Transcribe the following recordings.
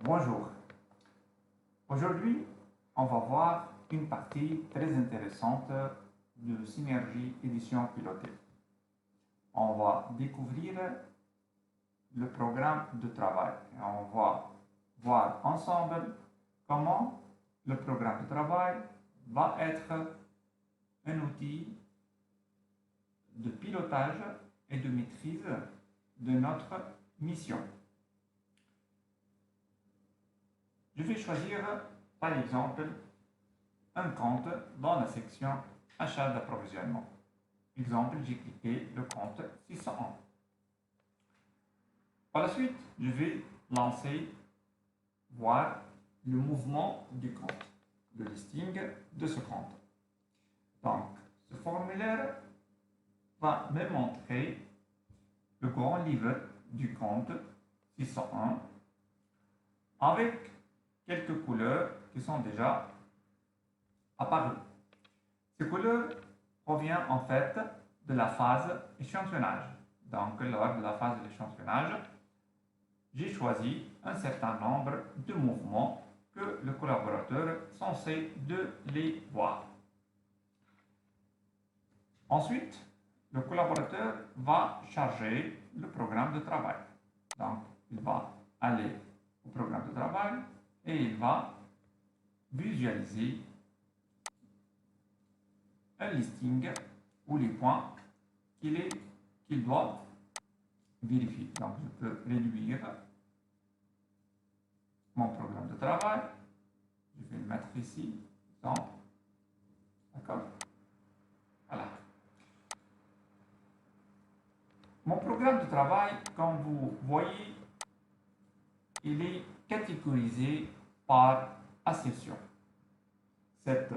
Bonjour. Aujourd'hui, on va voir une partie très intéressante de Synergie Édition Pilotée. On va découvrir le programme de travail et on va voir ensemble comment le programme de travail va être un outil de pilotage et de maîtrise de notre mission. Je vais choisir, par exemple, un compte dans la section Achat d'approvisionnement. Exemple, j'ai cliqué le compte 601. Par la suite, je vais lancer, voir le mouvement du compte, le listing de ce compte. Donc, ce formulaire va me montrer le grand livre du compte 601 avec quelques couleurs qui sont déjà apparues. Ces couleurs proviennent en fait de la phase échantillonnage. Donc, lors de la phase d'échantillonnage, j'ai choisi un certain nombre de mouvements que le collaborateur est censé de les voir. Ensuite, le collaborateur va charger le programme de travail. Donc, il va aller au programme de travail et il va visualiser un listing ou les points qu'il doit vérifier. Donc, je peux réduire mon programme de travail. Je vais le mettre ici, exemple. D'accord? Voilà. Mon programme de travail, comme vous voyez, il est catégorisé par assertion. Cette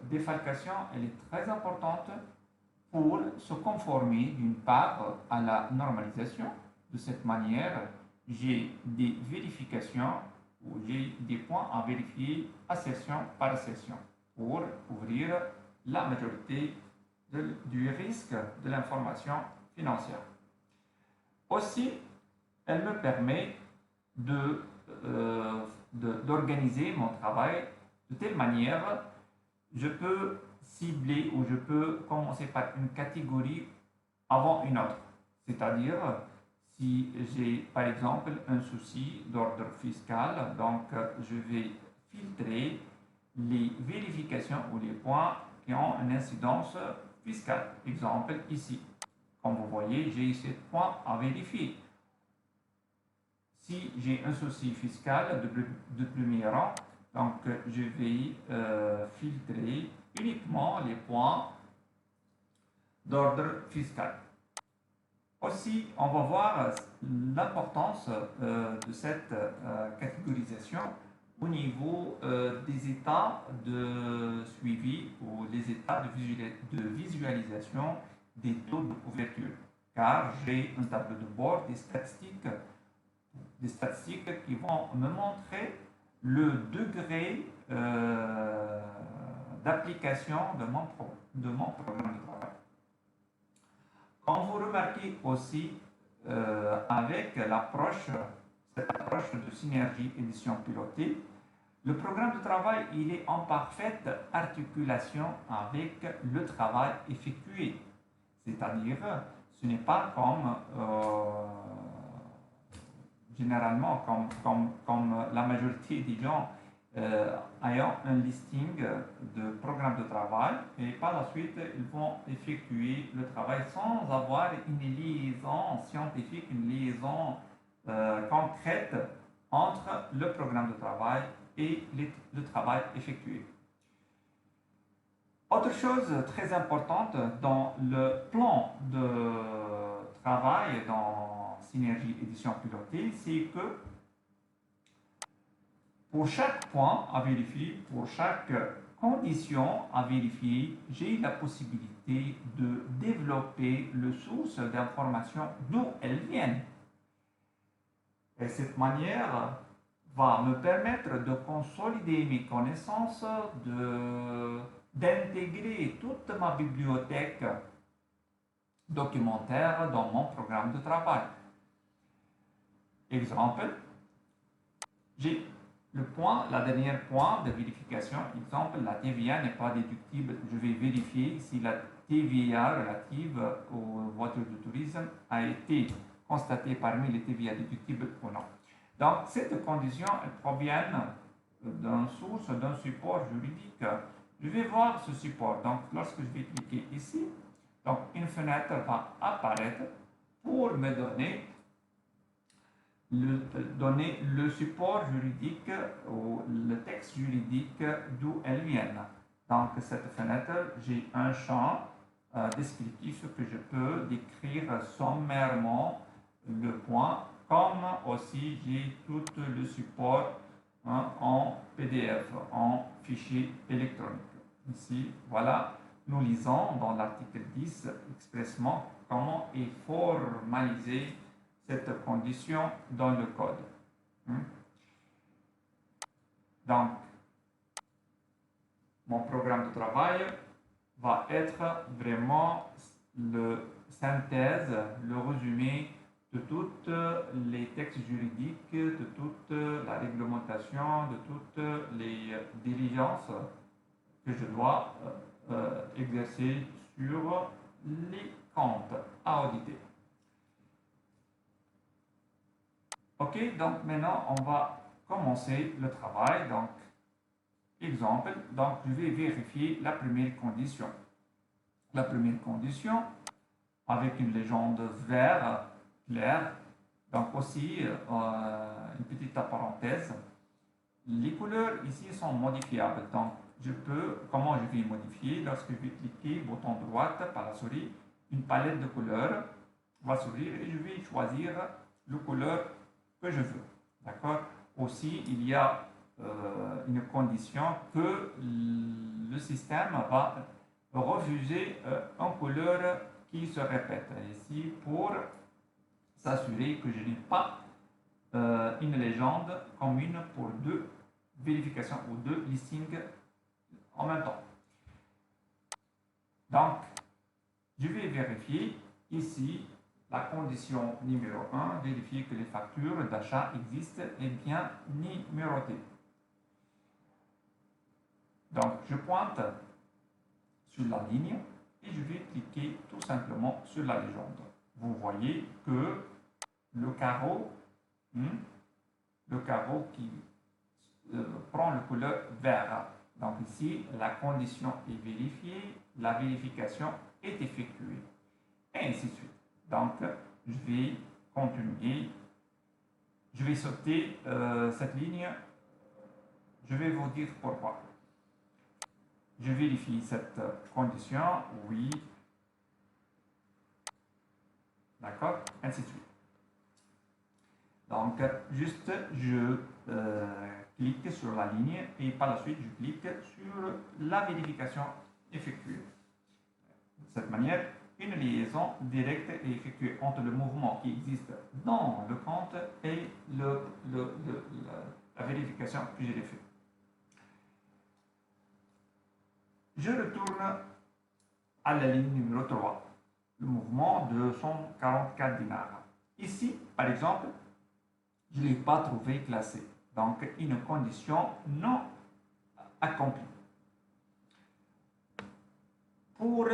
défalcation, elle est très importante pour se conformer d'une part à la normalisation. De cette manière, j'ai des vérifications ou j'ai des points à vérifier assertion par assertion pour couvrir la majorité du risque de l'information financière. Aussi, elle me permet d'organiser mon travail de telle manière, je peux cibler ou je peux commencer par une catégorie avant une autre. C'est-à-dire, si j'ai par exemple un souci d'ordre fiscal, donc je vais filtrer les vérifications ou les points qui ont une incidence fiscale. Exemple ici. Comme vous voyez, j'ai 7 points à vérifier. Si j'ai un souci fiscal de premier rang, donc je vais filtrer uniquement les points d'ordre fiscal. Aussi, on va voir l'importance de cette catégorisation au niveau des états de suivi ou les états de visualisation des taux de couverture. Car j'ai un tableau de bord des statistiques qui vont me montrer le degré d'application de mon programme de travail. Comme vous remarquez aussi avec cette approche de synergie édition pilotée, le programme de travail il est en parfaite articulation avec le travail effectué. C'est-à-dire, ce n'est pas comme généralement comme la majorité des gens ayant un listing de programmes de travail et par la suite ils vont effectuer le travail sans avoir une liaison scientifique, une liaison concrète entre le programme de travail et le travail effectué. Autre chose très importante dans le plan de travail dans Synergie Édition Pilotée, c'est que pour chaque point à vérifier, pour chaque condition à vérifier, j'ai la possibilité de développer le source d'informations d'où elles viennent. Et cette manière va me permettre de consolider mes connaissances, d'intégrer toute ma bibliothèque documentaire dans mon programme de travail. Exemple, j'ai le point, la dernière point de vérification. Exemple, la TVA n'est pas déductible. Je vais vérifier si la TVA relative aux voitures de tourisme a été constatée parmi les TVA déductibles ou non. Donc, cette condition, elle provient d'une source, d'un support juridique. Je vais voir ce support. Donc, lorsque je vais cliquer ici, donc une fenêtre va apparaître pour me donner le support juridique ou le texte juridique d'où elle vient. Donc, cette fenêtre, j'ai un champ descriptif que je peux décrire sommairement le point, comme aussi j'ai tout le support en PDF, en fichier électronique. Ici, voilà, nous lisons dans l'article 10 expressement comment est formalisé cette condition dans le code. Donc, mon programme de travail va être vraiment le synthèse, le résumé de tous les textes juridiques, de toute la réglementation, de toutes les diligences que je dois exercer sur les comptes à auditer. Ok, donc maintenant on va commencer le travail. Donc, exemple, donc je vais vérifier la première condition. La première condition, avec une légende vert clair, donc aussi une petite parenthèse, les couleurs ici sont modifiables. Donc, comment je vais modifier? Lorsque je vais cliquer bouton droite par la souris, une palette de couleurs va s'ouvrir et je vais choisir le couleur que je veux. D'accord? Aussi, il y a une condition que le système va refuser une couleur qui se répète. Ici, pour s'assurer que je n'ai pas une légende commune pour deux vérifications ou deux listings en même temps. Donc, je vais vérifier ici la condition numéro 1, vérifier que les factures d'achat existent et bien numérotées. Donc, je pointe sur la ligne et je vais cliquer tout simplement sur la légende. Vous voyez que le carreau qui prend le couleur vert. Donc ici, la condition est vérifiée, la vérification est effectuée, et ainsi de suite. Donc, je vais continuer. Je vais sauter cette ligne. Je vais vous dire pourquoi. Je vérifie cette condition, oui. D'accord? Ainsi de suite. Donc, juste, je clique sur la ligne et par la suite, je clique sur la vérification effectuée. De cette manière, une liaison directe est effectuée entre le mouvement qui existe dans le compte et la vérification que j'ai faite. Je retourne à la ligne numéro 3, le mouvement de 144 dinars. Ici, par exemple, je ne l'ai pas trouvé classé. Donc, une condition non accomplie. Pour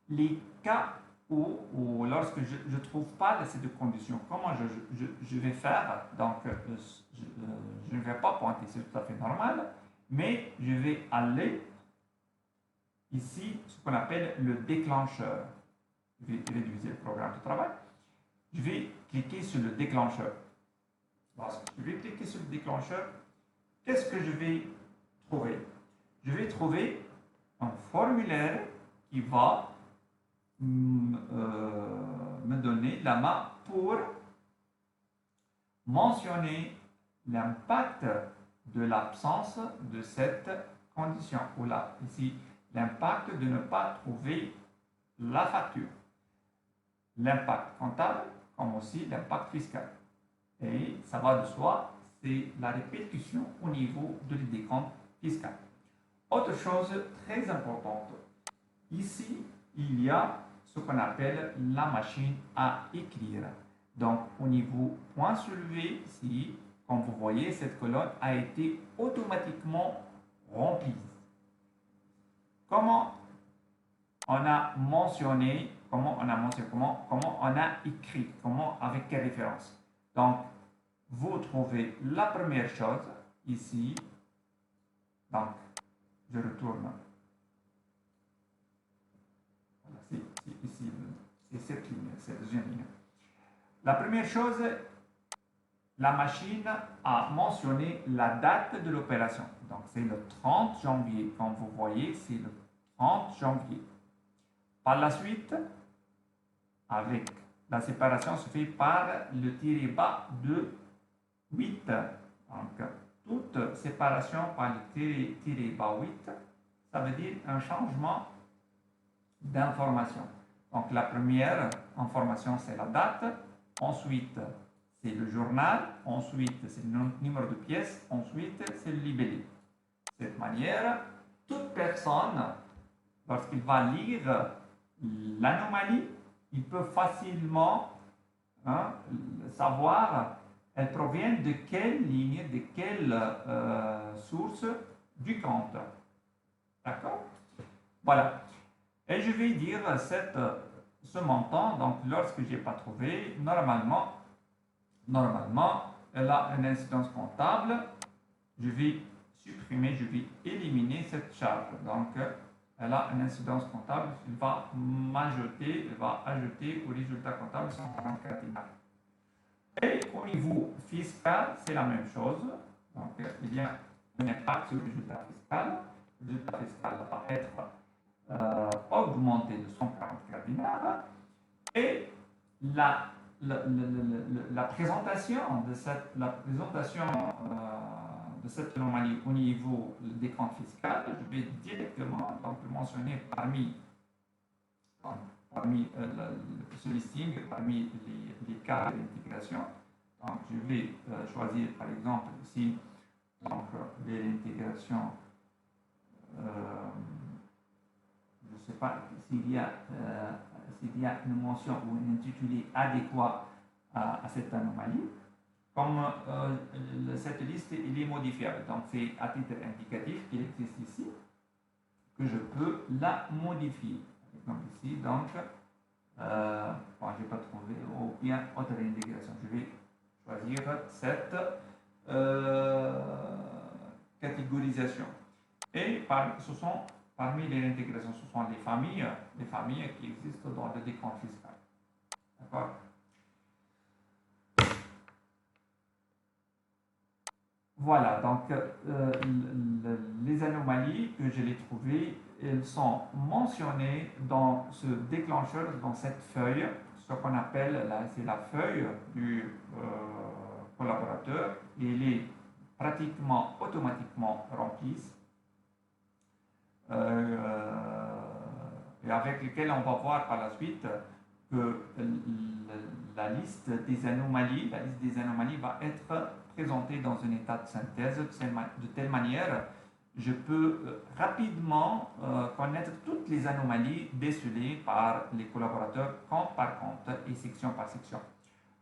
les cas où lorsque je ne trouve pas ces deux conditions, comment je vais faire? Donc, je ne vais pas pointer, c'est tout à fait normal, mais je vais aller ici, ce qu'on appelle le déclencheur. Je vais réduire le programme de travail. Je vais cliquer sur le déclencheur. Je vais cliquer sur le déclencheur. Qu'est-ce que je vais trouver? Je vais trouver un formulaire qui va me donner la main pour mentionner l'impact de l'absence de cette condition. Ou là, ici, l'impact de ne pas trouver la facture. L'impact comptable, comme aussi l'impact fiscal. Et ça va de soi, c'est la répercussion au niveau de décompte fiscal. Autre chose très importante, ici, il y a ce qu'on appelle la machine à écrire. Donc, au niveau point soulevé, ici, comme vous voyez, cette colonne a été automatiquement remplie. Comment on a mentionné, comment on a écrit, avec quelle référence. Donc, vous trouvez la première chose ici. Donc, je retourne. Voilà, c'est ici, c'est cette ligne, cette deuxième ligne. La première chose, la machine a mentionné la date de l'opération. Donc, c'est le 30 janvier. Comme vous voyez, c'est le 30 janvier. Par la suite, avec la séparation se fait par le tiré bas de 8. Donc, toute séparation par le tiré bas 8, ça veut dire un changement d'information. Donc, la première information, c'est la date. Ensuite, c'est le journal. Ensuite, c'est le numéro de pièce. Ensuite, c'est le libellé. De cette manière, toute personne, lorsqu'il va lire l'anomalie, il peut facilement savoir elle provient de quelle ligne, de quelle source du compte. D'accord? Voilà. Et je vais dire ce montant, donc lorsque je n'ai pas trouvé, normalement, elle a une incidence comptable. Je vais supprimer, je vais éliminer cette charge. Donc, elle a une incidence comptable, elle va ajouter au résultat comptable 144 dinars. Et au niveau fiscal, c'est la même chose. Donc, il y a un impact sur le résultat fiscal. Le résultat fiscal va être augmenté de 144 dinars. Et la présentation de cette anomalie au niveau des comptes fiscaux, je vais directement le mentionner parmi ce listing, parmi les cas d'intégration. Donc, je vais choisir par exemple ici l'intégration. Je ne sais pas s'il y a une mention ou un intitulé adéquat à cette anomalie. Comme cette liste il est modifiable, donc c'est à titre indicatif qu'il existe ici que je peux la modifier. Donc ici, donc, je n'ai pas trouvé, ou bien autre intégration. Je vais choisir cette catégorisation. Et ce sont parmi les intégrations, ce sont les familles qui existent dans le décompte fiscal. D'accord? Voilà, donc les anomalies que je l'ai trouvées, elles sont mentionnées dans ce déclencheur, dans cette feuille, ce qu'on appelle, c'est la feuille du collaborateur. Elle est pratiquement automatiquement remplie et avec lequel on va voir par la suite que la liste des anomalies va être présentée dans un état de synthèse de telle manière je peux rapidement connaître toutes les anomalies décelées par les collaborateurs compte par compte et section par section.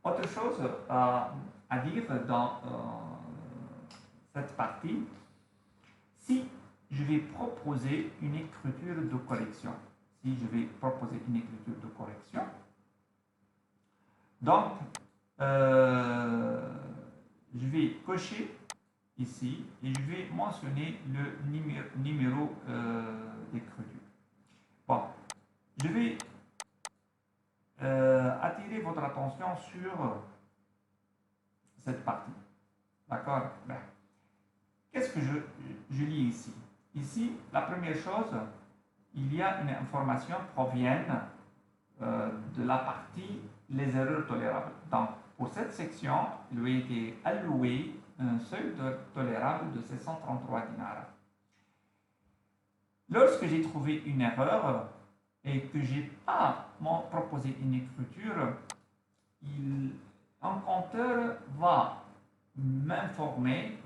Autre chose à dire dans cette partie, si je vais proposer une écriture de correction, donc je vais cocher ici et je vais mentionner le numéro d'écriture. Bon, je vais attirer votre attention sur cette partie. D'accord? Qu'est-ce que je lis ici? Ici, la première chose, il y a une information provienne de la partie les erreurs tolérables. Donc, pour cette section, il lui a été alloué un seuil tolérable de 733 dinars. Lorsque j'ai trouvé une erreur et que je n'ai pas proposé une écriture, un compteur va m'informer,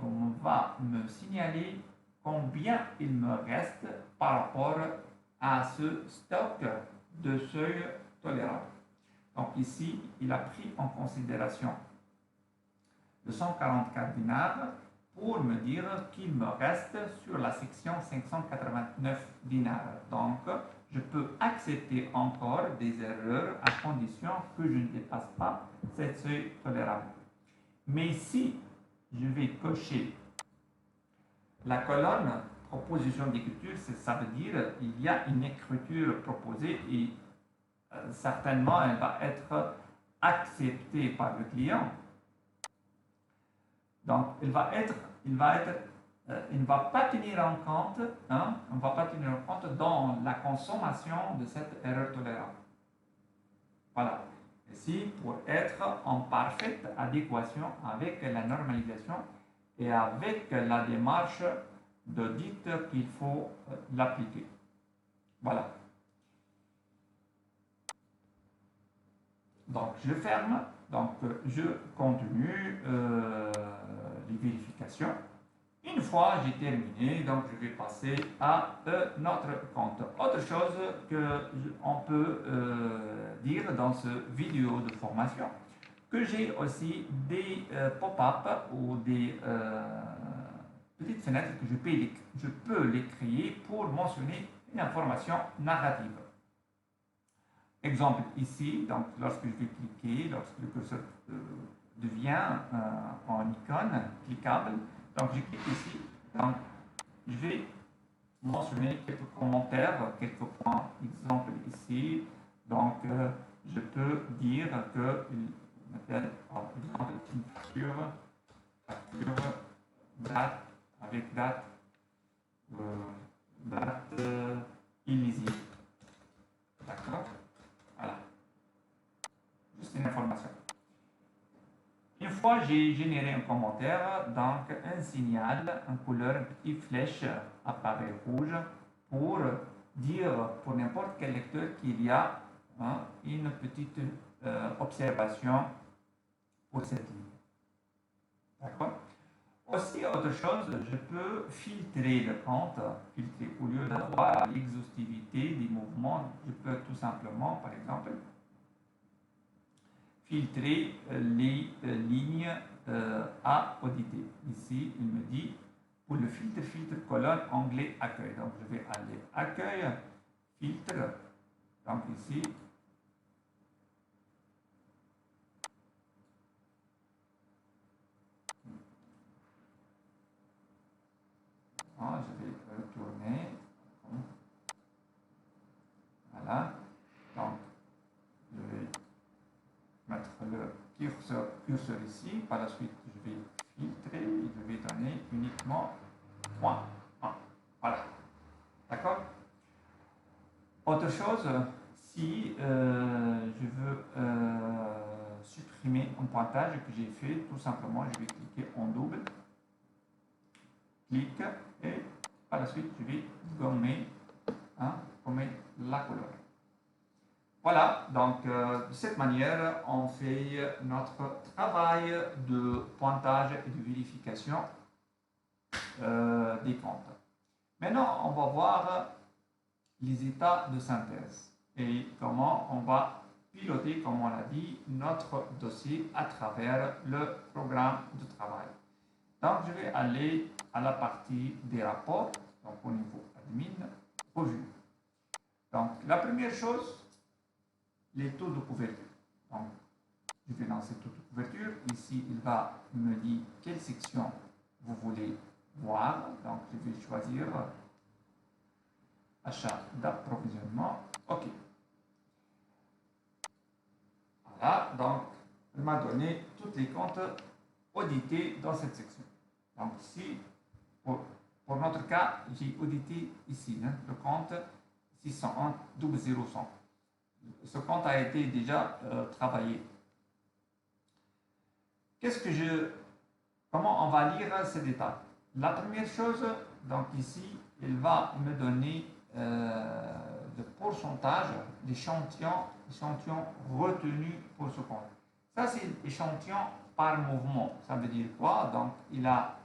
va me signaler combien il me reste par rapport à ce stock de seuil tolérable. Donc ici, il a pris en considération de 144 dinars pour me dire qu'il me reste sur la section 589 dinars. Donc, je peux accepter encore des erreurs à condition que je ne dépasse pas cette seuil tolérable. Mais si je vais cocher la colonne proposition d'écriture, ça veut dire qu'il y a une écriture proposée et certainement elle va être acceptée par le client. Donc, il ne va pas tenir en compte, on va pas tenir en compte dans la consommation de cette erreur tolérable. Voilà. Ici, pour être en parfaite adéquation avec la normalisation et avec la démarche d'audit qu'il faut l'appliquer. Voilà. Donc, je ferme. Donc, je continue les vérifications. Une fois j'ai terminé, donc je vais passer à notre compte. Autre chose qu'on peut dire dans ce vidéo de formation, que j'ai aussi des pop-up ou des petites fenêtres que je peux les créer pour mentionner une information narrative. Exemple ici, donc lorsque je vais cliquer, lorsque le curseur devient en icône cliquable, donc je clique ici, donc je vais mentionner quelques commentaires, quelques points. Exemple ici, donc je peux dire que facture date avec date illisible. D'accord? Voilà. Juste une information. Une fois j'ai généré un commentaire, donc un signal, une couleur, une petite flèche apparaît rouge pour dire pour n'importe quel lecteur qu'il y a une petite observation pour cette ligne. D'accord? Aussi, autre chose, je peux filtrer le compte, filtrer au lieu d'avoir l'exhaustivité des mouvements, je peux tout simplement, par exemple, filtrer les lignes à auditer. Ici, il me dit pour le filtre colonne onglet accueil. Donc, je vais aller accueil, filtre. Donc, ici, je vais retourner. Voilà. Donc, je vais mettre le curseur ici. Par la suite, je vais filtrer et je vais donner uniquement point 1. Voilà. D'accord? Autre chose, si je veux supprimer un pointage que j'ai fait, tout simplement, je vais cliquer en double. Clic et par la suite, je vais gommer la couleur. Voilà, donc de cette manière, on fait notre travail de pointage et de vérification des comptes. Maintenant, on va voir les états de synthèse et comment on va piloter, comme on l'a dit, notre dossier à travers le programme de travail. Donc, je vais aller à la partie des rapports, donc au niveau admin, revue. Donc, la première chose, les taux de couverture. Donc, je vais lancer taux de couverture. Ici, il va me dire quelle section vous voulez voir. Donc, je vais choisir achat d'approvisionnement. OK. Voilà, donc, il m'a donné tous les comptes audités dans cette section. Donc, ici, pour notre cas, j'ai audité ici le compte 601 00100. Ce compte a été déjà travaillé. Comment on va lire ces détails? La première chose, donc ici, il va me donner le pourcentage d'échantillons retenus pour ce compte. Ça, c'est l'échantillon par mouvement. Ça veut dire quoi? Donc, il a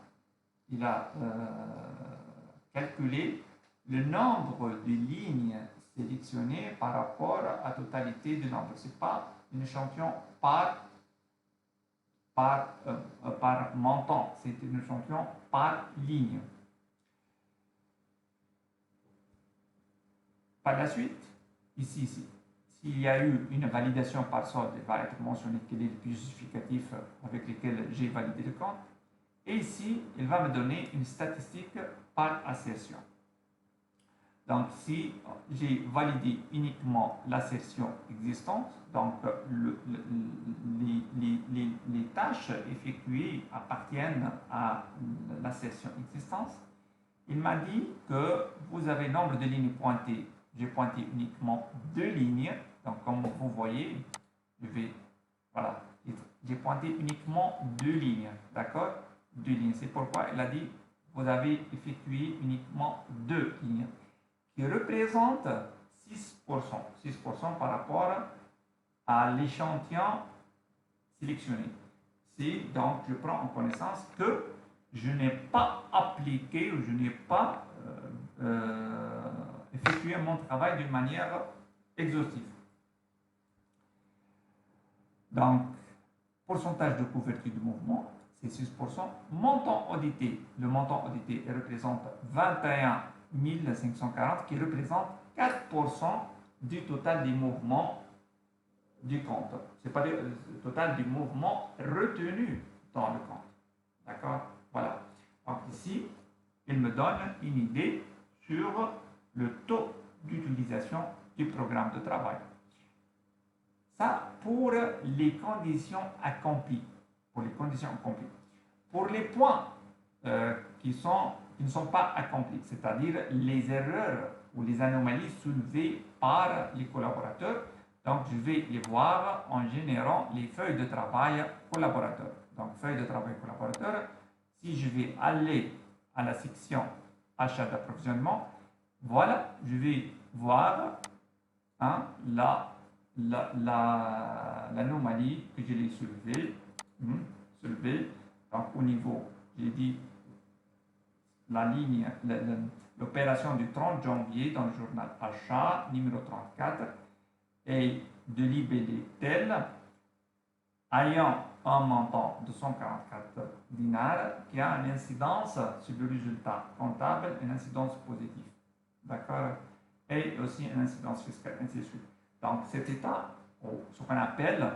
calculé le nombre de lignes sélectionnées par rapport à la totalité du nombre. Ce n'est pas un échantillon par par montant, c'est un échantillon par ligne. Par la suite, ici, s'il y a eu une validation par solde, il va être mentionné quel est le justificatif avec lequel j'ai validé le compte. Et ici, il va me donner une statistique par assertion. Donc, si j'ai validé uniquement l'assertion existante, donc les tâches effectuées appartiennent à l'assertion existence, il m'a dit que vous avez nombre de lignes pointées. J'ai pointé uniquement 2 lignes. Donc, comme vous voyez, voilà, j'ai pointé uniquement 2 lignes. D'accord? 2 lignes. C'est pourquoi il a dit vous avez effectué uniquement 2 lignes qui représentent 6%. 6% par rapport à l'échantillon sélectionné. C'est donc, je prends en connaissance que je n'ai pas appliqué ou je n'ai pas effectué mon travail d'une manière exhaustive. Donc, pourcentage de couverture du mouvement, c'est 6%. Montant audité, le montant audité représente 21 540 qui représente 4% du total des mouvements du compte. Ce n'est pas le total du mouvement retenu dans le compte. D'accord? Voilà. Donc ici, il me donne une idée sur le taux d'utilisation du programme de travail. Ça, pour les conditions accomplies. Pour les conditions accomplies. Pour les points qui ne sont pas accomplis, c'est-à-dire les erreurs ou les anomalies soulevées par les collaborateurs, donc je vais les voir en générant les feuilles de travail collaborateurs. Donc, feuille de travail collaborateur, si je vais aller à la section achat d'approvisionnement, voilà, je vais voir hein, l'anomalie que je l'ai soulevée. Donc, au niveau, j'ai dit la ligne, l'opération du 30 janvier dans le journal achat, numéro 34, est de libellé tel, ayant un montant de 144 dinars qui a une incidence sur le résultat comptable, une incidence positive. D'accord? Et aussi une incidence fiscale, ainsi de suite. Donc, cet état, ce qu'on appelle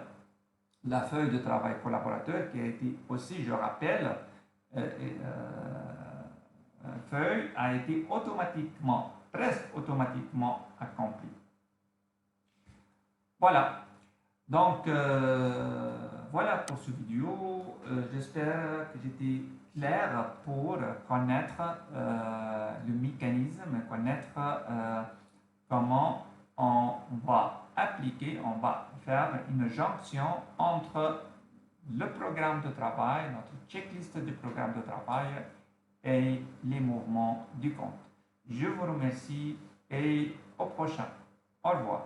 la feuille de travail collaborateur, qui a été aussi, je rappelle, feuille a été automatiquement, presque automatiquement accomplie. Voilà. Donc, voilà pour cette vidéo. J'espère que j'étais clair pour connaître le mécanisme, connaître comment on va appliquer, on va faire une jonction entre le programme de travail, notre checklist du programme de travail et les mouvements du compte. Je vous remercie et au prochain. Au revoir.